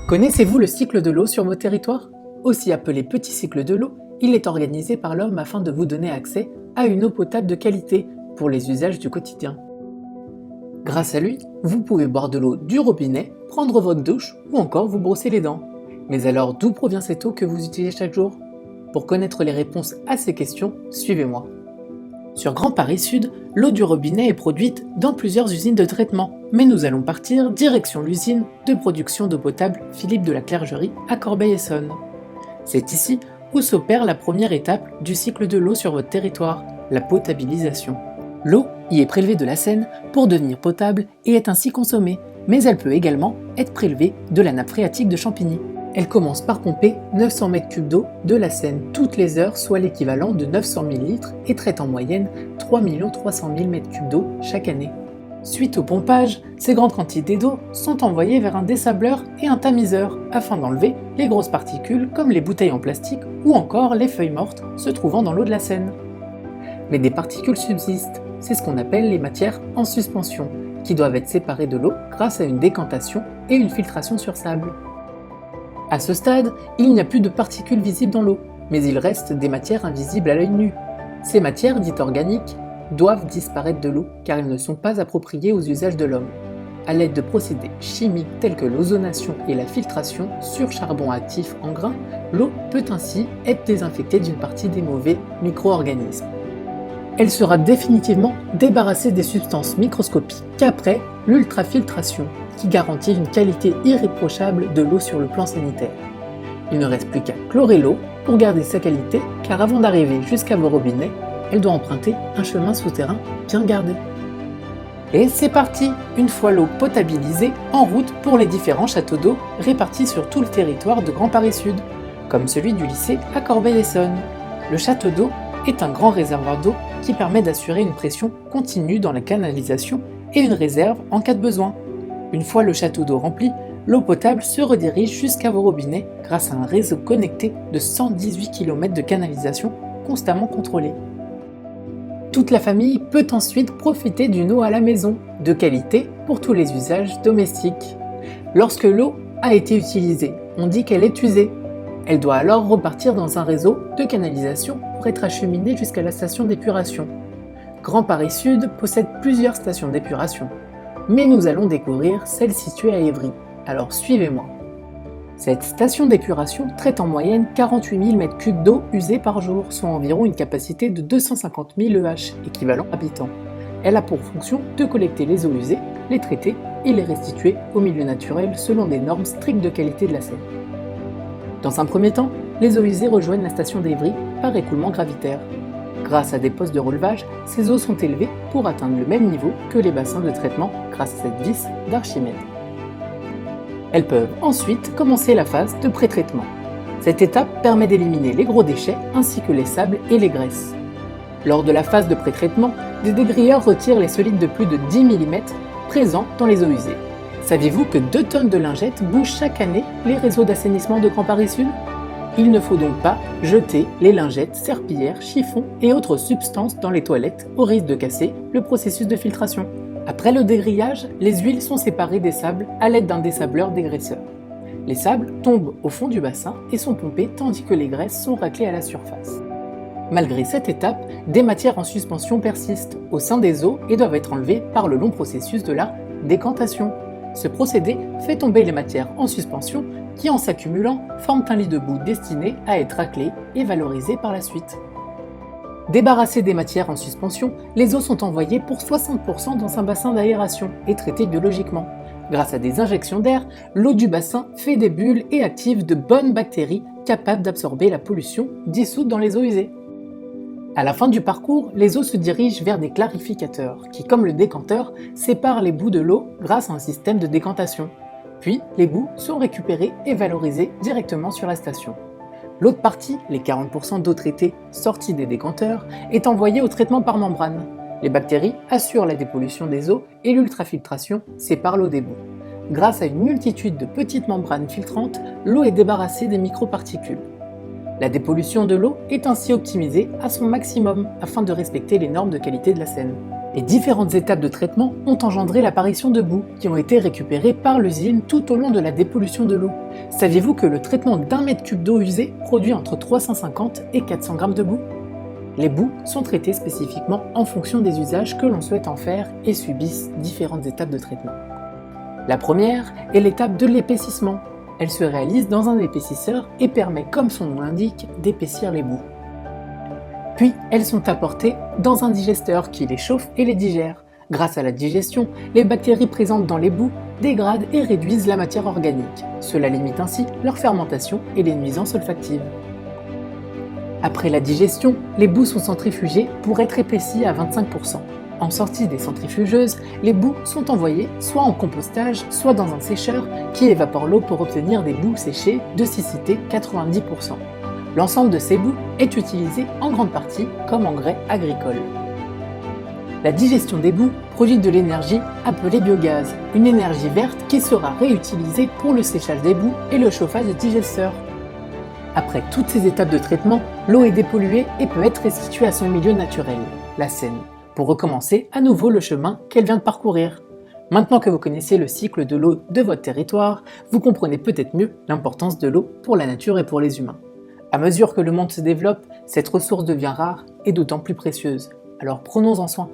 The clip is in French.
Connaissez-vous le cycle de l'eau sur vos territoires? Aussi appelé petit cycle de l'eau, il est organisé par l'homme afin de vous donner accès à une eau potable de qualité pour les usages du quotidien. Grâce à lui, vous pouvez boire de l'eau du robinet, prendre votre douche ou encore vous brosser les dents. Mais alors d'où provient cette eau que vous utilisez chaque jour? Pour connaître les réponses à ces questions, suivez-moi. Sur Grand Paris Sud, l'eau du robinet est produite dans plusieurs usines de traitement, mais nous allons partir direction l'usine de production d'eau potable Philippe de la Clergerie à Corbeil-Essonnes. C'est ici où s'opère la première étape du cycle de l'eau sur votre territoire, la potabilisation. L'eau y est prélevée de la Seine pour devenir potable et est ainsi consommée, mais elle peut également être prélevée de la nappe phréatique de Champigny. Elle commence par pomper 900 m3 d'eau de la Seine toutes les heures, soit l'équivalent de 900 000 litres, et traite en moyenne 3 300 000 m3 d'eau chaque année. Suite au pompage, ces grandes quantités d'eau sont envoyées vers un dessableur et un tamiseur afin d'enlever les grosses particules comme les bouteilles en plastique ou encore les feuilles mortes se trouvant dans l'eau de la Seine. Mais des particules subsistent, c'est ce qu'on appelle les matières en suspension, qui doivent être séparées de l'eau grâce à une décantation et une filtration sur sable. À ce stade, il n'y a plus de particules visibles dans l'eau, mais il reste des matières invisibles à l'œil nu. Ces matières, dites organiques, doivent disparaître de l'eau car elles ne sont pas appropriées aux usages de l'homme. À l'aide de procédés chimiques tels que l'ozonation et la filtration sur charbon actif en grains, l'eau peut ainsi être désinfectée d'une partie des mauvais micro-organismes. Elle sera définitivement débarrassée des substances microscopiques qu'après l'ultrafiltration, qui garantit une qualité irréprochable de l'eau sur le plan sanitaire. Il ne reste plus qu'à chlorer l'eau pour garder sa qualité, car avant d'arriver jusqu'à vos robinets, elle doit emprunter un chemin souterrain bien gardé. Et c'est parti! Une fois l'eau potabilisée, en route pour les différents châteaux d'eau répartis sur tout le territoire de Grand Paris Sud, comme celui du lycée à Corbeil-Essonnes. Le château d'eau est un grand réservoir d'eau qui permet d'assurer une pression continue dans la canalisation et une réserve en cas de besoin. Une fois le château d'eau rempli, l'eau potable se redirige jusqu'à vos robinets grâce à un réseau connecté de 118 km de canalisation constamment contrôlé. Toute la famille peut ensuite profiter d'une eau à la maison, de qualité pour tous les usages domestiques. Lorsque l'eau a été utilisée, on dit qu'elle est usée. Elle doit alors repartir dans un réseau de canalisation pour être acheminée jusqu'à la station d'épuration. Grand Paris Sud possède plusieurs stations d'épuration, mais nous allons découvrir celle située à Évry. Alors suivez-moi. Cette station d'épuration traite en moyenne 48 000 m3 d'eau usée par jour, soit environ une capacité de 250 000 EH, équivalent habitants. Elle a pour fonction de collecter les eaux usées, les traiter et les restituer au milieu naturel selon des normes strictes de qualité de la Seine. Dans un premier temps, les eaux usées rejoignent la station d'Évry par écoulement gravitaire. Grâce à des postes de relevage, ces eaux sont élevées pour atteindre le même niveau que les bassins de traitement grâce à cette vis d'Archimède. Elles peuvent ensuite commencer la phase de pré-traitement. Cette étape permet d'éliminer les gros déchets ainsi que les sables et les graisses. Lors de la phase de pré-traitement, des dégrilleurs retirent les solides de plus de 10 mm présents dans les eaux usées. Saviez-vous que 2 tonnes de lingettes bougent chaque année les réseaux d'assainissement de Grand Paris Sud? Il ne faut donc pas jeter les lingettes, serpillères, chiffons et autres substances dans les toilettes au risque de casser le processus de filtration. Après le dégrillage, les huiles sont séparées des sables à l'aide d'un dessableur dégraisseur. Les sables tombent au fond du bassin et sont pompés tandis que les graisses sont raclées à la surface. Malgré cette étape, des matières en suspension persistent au sein des eaux et doivent être enlevées par le long processus de la décantation. Ce procédé fait tomber les matières en suspension qui, en s'accumulant, forment un lit de boue destiné à être raclé et valorisé par la suite. Débarrassées des matières en suspension, les eaux sont envoyées pour 60% dans un bassin d'aération et traitées biologiquement. Grâce à des injections d'air, l'eau du bassin fait des bulles et active de bonnes bactéries capables d'absorber la pollution dissoute dans les eaux usées. À la fin du parcours, les eaux se dirigent vers des clarificateurs qui, comme le décanteur, séparent les bouts de l'eau grâce à un système de décantation. Puis, les bouts sont récupérés et valorisés directement sur la station. L'autre partie, les 40% d'eau traitée sortie des décanteurs, est envoyée au traitement par membrane. Les bactéries assurent la dépollution des eaux et l'ultrafiltration sépare l'eau des boues. Grâce à une multitude de petites membranes filtrantes, l'eau est débarrassée des microparticules. La dépollution de l'eau est ainsi optimisée à son maximum afin de respecter les normes de qualité de la Seine. Les différentes étapes de traitement ont engendré l'apparition de boues qui ont été récupérées par l'usine tout au long de la dépollution de l'eau. Saviez-vous que le traitement d'un mètre cube d'eau usée produit entre 350 et 400 grammes de boue? Les boues sont traitées spécifiquement en fonction des usages que l'on souhaite en faire et subissent différentes étapes de traitement. La première est l'étape de l'épaississement. Elle se réalise dans un épaississeur et permet, comme son nom l'indique, d'épaissir les boues. Puis, elles sont apportées dans un digesteur qui les chauffe et les digère. Grâce à la digestion, les bactéries présentes dans les boues dégradent et réduisent la matière organique. Cela limite ainsi leur fermentation et les nuisances olfactives. Après la digestion, les boues sont centrifugées pour être épaissies à 25%. En sortie des centrifugeuses, les boues sont envoyées soit en compostage, soit dans un sécheur qui évapore l'eau pour obtenir des boues séchées de siccité 90%. L'ensemble de ces boues est utilisé en grande partie comme engrais agricole. La digestion des boues produit de l'énergie appelée biogaz, une énergie verte qui sera réutilisée pour le séchage des boues et le chauffage des digesteurs. Après toutes ces étapes de traitement, l'eau est dépolluée et peut être restituée à son milieu naturel, la Seine, pour recommencer à nouveau le chemin qu'elle vient de parcourir. Maintenant que vous connaissez le cycle de l'eau de votre territoire, vous comprenez peut-être mieux l'importance de l'eau pour la nature et pour les humains. À mesure que le monde se développe, cette ressource devient rare et d'autant plus précieuse. Alors prenons-en soin.